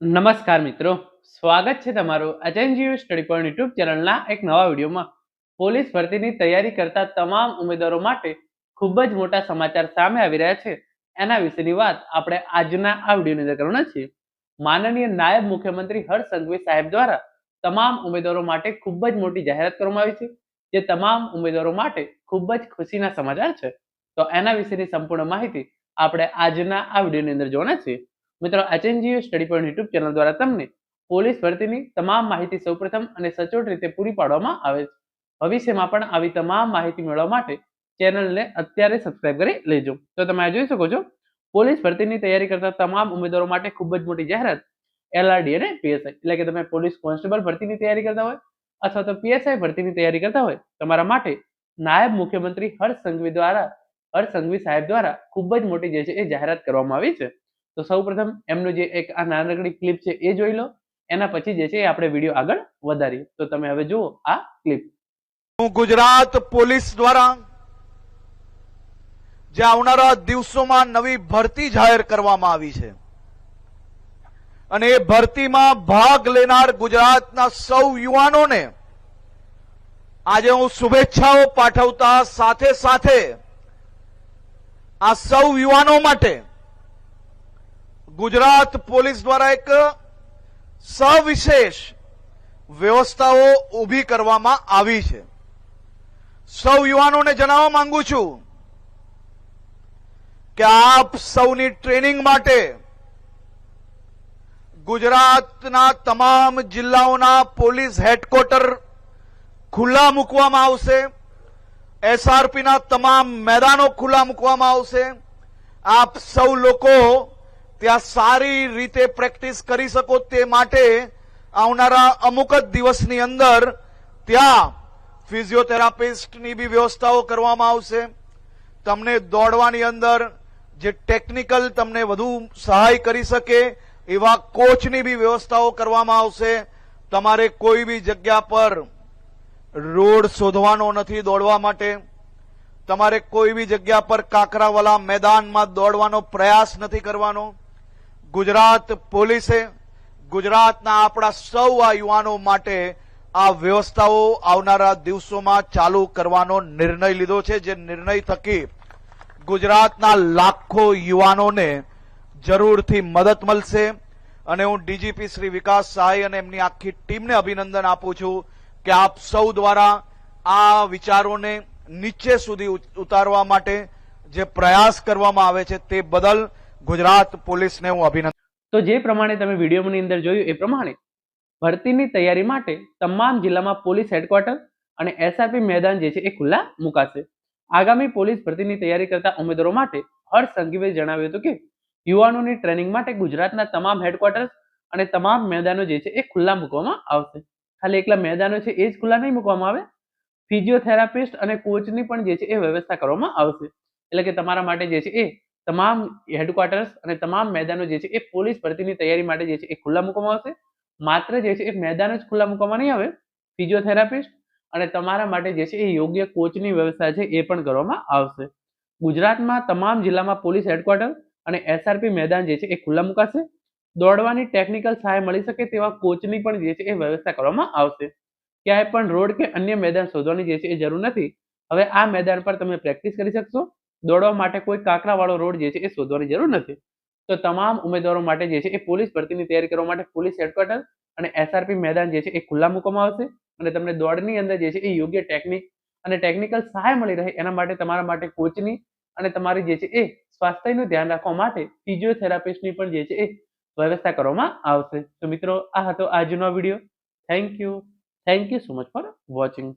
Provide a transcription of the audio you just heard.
નમસ્કાર મિત્રો, સ્વાગત છે તમારું એચએનજીયુ સ્ટડી પોઈન્ટ યુટ્યુબ ચેનલના એક નવા વિડીયોમાં. પોલીસ ભરતીની તૈયારી કરતા તમામ ઉમેદવારો માટે ખૂબ જ મોટા સમાચાર સામે આવી રહ્યા છે. એના વિશેની વાત આપણે આજના આ વિડીયોની અંદર કરવાના છીએ. માનનીય નાયબ મુખ્યમંત્રી હર્ષ સંઘવી સાહેબ દ્વારા તમામ ઉમેદવારો માટે ખૂબ જ મોટી જાહેરાત કરવામાં આવી છે, જે તમામ ઉમેદવારો માટે ખૂબ જ ખુશીના સમાચાર છે. તો એના વિશેની સંપૂર્ણ માહિતી આપણે આજના આ વિડીયોની અંદર જોવાના છીએ. મિત્રો, HNGU study point YouTube channel દ્વારા તમને પોલીસ ભરતીની તમામ માહિતી સૌપ્રથમ અને સચોટ રીતે પૂરી પાડવામાં આવે છે. ભવિષ્યમાં પણ આવી તમામ માહિતી મેળવવા માટે ચેનલને અત્યારે સબસ્ક્રાઇબ કરી લેજો. તો તમે જોઈ શકો છો, પોલીસ ભરતીની તૈયારી કરતા તમામ ઉમેદવારો માટે ખૂબ જ મોટી જાહેરાત. એલઆરડી અને પીએસઆઈ એટલે કે તમે પોલીસ કોન્સ્ટેબલ ભરતીની તૈયારી કરતા હોય અથવા તો પીએસઆઈ ભરતીની તૈયારી કરતા હોય, તમારા માટે નાયબ મુખ્યમંત્રી હર્ષ સંઘવી સાહેબ દ્વારા ખૂબ જ મોટી જે છે એ જાહેરાત કરવામાં આવી છે. તો સૌપ્રથમ એમનું જે એક આ નાનકડી ક્લિપ છે એ જોઈ લો. એના પછી જે છે આપણે વિડીયો આગળ વધારીએ. તો તમે હવે જુઓ આ ક્લિપ. ગુજરાત પોલીસ દ્વારા જે આવનારા દિવસોમાં નવી ભરતી જાહેર કરવામાં આવી છે અને એ ભરતીમાં ભાગ લેનાર ગુજરાતના સૌ યુવાનોને આજે હું શુભેચ્છાઓ પાઠવતા સાથે સાથે આ સૌ યુવાનો માટે ગુજરાત પોલીસ દ્વારા એક સવિશેષ વ્યવસ્થાઓ ઊભી કરવામાં આવી છે. સૌ યુવાનોને જણાવવા માંગુ છું કે આપ સૌની ટ્રેનિંગ માટે ગુજરાતના તમામ જિલ્લાઓના પોલીસ હેડક્વાર્ટર ખુલ્લા મૂકવામાં આવશે. એસઆરપીના તમામ મેદાનો ખુલ્લા મૂકવામાં આવશે. આપ સૌ લોકો ત્યાં સારી રીતે પ્રેક્ટિસ કરી શકો તે માટે આવનારા અમુક જ દિવસની અંદર ત્યાં ફિઝિયોથેરાપિસ્ટની બી વ્યવસ્થાઓ કરવામાં આવશે. તમને દોડવાની અંદર જે ટેકનિકલ તમને વધુ સહાય કરી શકે એવા કોચની બી વ્યવસ્થાઓ કરવામાં આવશે. તમારે કોઈ બી જગ્યા પર રોડ શોધવાનો નથી દોડવા માટે. તમારે કોઈ બી જગ્યા પર કાકરાવાલા મેદાનમાં દોડવાનો પ્રયાસ નથી કરવાનો. ગુજરાત પોલીસે ગુજરાતના આપણા સૌ આ યુવાનો માટે આ વ્યવસ્થાઓ આવનારા દિવસોમાં ચાલુ કરવાનો નિર્ણય લીધો છે, જે નિર્ણય થકી ગુજરાતના લાખો યુવાનોને જરૂરથી મદદ મળશે. અને હું ડીજીપી શ્રી વિકાસ સહાય અને એમની આખી ટીમને અભિનંદન આપું છું કે આપ સૌ દ્વારા આ વિચારોને નીચે સુધી ઉતારવા માટે જે પ્રયાસ કરવામાં આવે છે તે બદલ ગુજરાત પોલીસને હું અભિનંદન. તો જે પ્રમાણે તમે વિડીયોની અંદર જોયું એ પ્રમાણે ભરતીની તૈયારી માટે તમામ જિલ્લામાં પોલીસ હેડક્વાર્ટર અને એસઆરપી મેદાન જે છે એ ખુલ્લા મુકાશે. આગામી પોલીસ ભરતીની તૈયારી કરતા ઉમેદવારો માટે હર્ષ સંઘવીએ જણાવ્યું હતું કે યુવાનોની ટ્રેનિંગ માટે ગુજરાતના તમામ હેડક્વાર્ટર્સ અને તમામ મેદાનો જે છે એ ખુલ્લા મૂકવામાં આવશે. ખાલી એકલા મેદાનો છે એ જ ખુલ્લા નહીં મૂકવામાં આવે, ફિઝિયોથેરાપિસ્ટ અને કોચની પણ જે છે એ વ્યવસ્થા કરવામાં આવશે. એટલે કે તમારા માટે જે છે એ તમામ હેડક્વાર્ટર્સ અને તમામ મેદાનો જે છે એ પોલીસ ભરતીની તૈયારી માટે જે છે એ ખુલ્લા મૂકવામાં આવશે. માત્ર જે છે એ મેદાન જ ખુલ્લા મૂકવામાં નહીં આવે, ફિઝિયોથેરાપિસ્ટ અને તમારા માટે જે છે એ યોગ્ય કોચની વ્યવસ્થા છે એ પણ કરવામાં આવશે. ગુજરાતમાં તમામ જિલ્લામાં પોલીસ હેડક્વાર્ટર અને એસઆરપી મેદાન જે છે એ ખુલ્લા મુકાશે. દોડવાની ટેકનિકલ સહાય મળી શકે તેવા કોચની પણ જે છે એ વ્યવસ્થા કરવામાં આવશે. ક્યાંય પણ રોડ કે અન્ય મેદાન શોધવાની જે છે એ જરૂર નથી. હવે આ મેદાન પર તમે પ્રેક્ટિસ કરી શકશો. દોડવા માટે કોઈ કાંકરાવાળો રોડ જે છે એ શોધવાની જરૂર નથી. તો તમામ ઉમેદવારો માટે જે છે એ પોલીસ ભરતીની તૈયારી કરવા માટે પોલીસ હેડક્વાર્ટર અને એસઆરપી મેદાન જે છે એ ખુલ્લા મૂકવામાં આવશે. અને તમને દોડની અંદર જે છે એ યોગ્ય ટેકનિક અને ટેકનિકલ સહાય મળી રહે એના માટે તમારા માટે કોચની અને તમારી જે છે એ સ્વાસ્થ્યનું ધ્યાન રાખવા માટે ફિઝિયોથેરાપિસ્ટની પણ જે છે એ વ્યવસ્થા કરવામાં આવશે. તો મિત્રો, આ હતો આજનો video. Thank you so much for watching.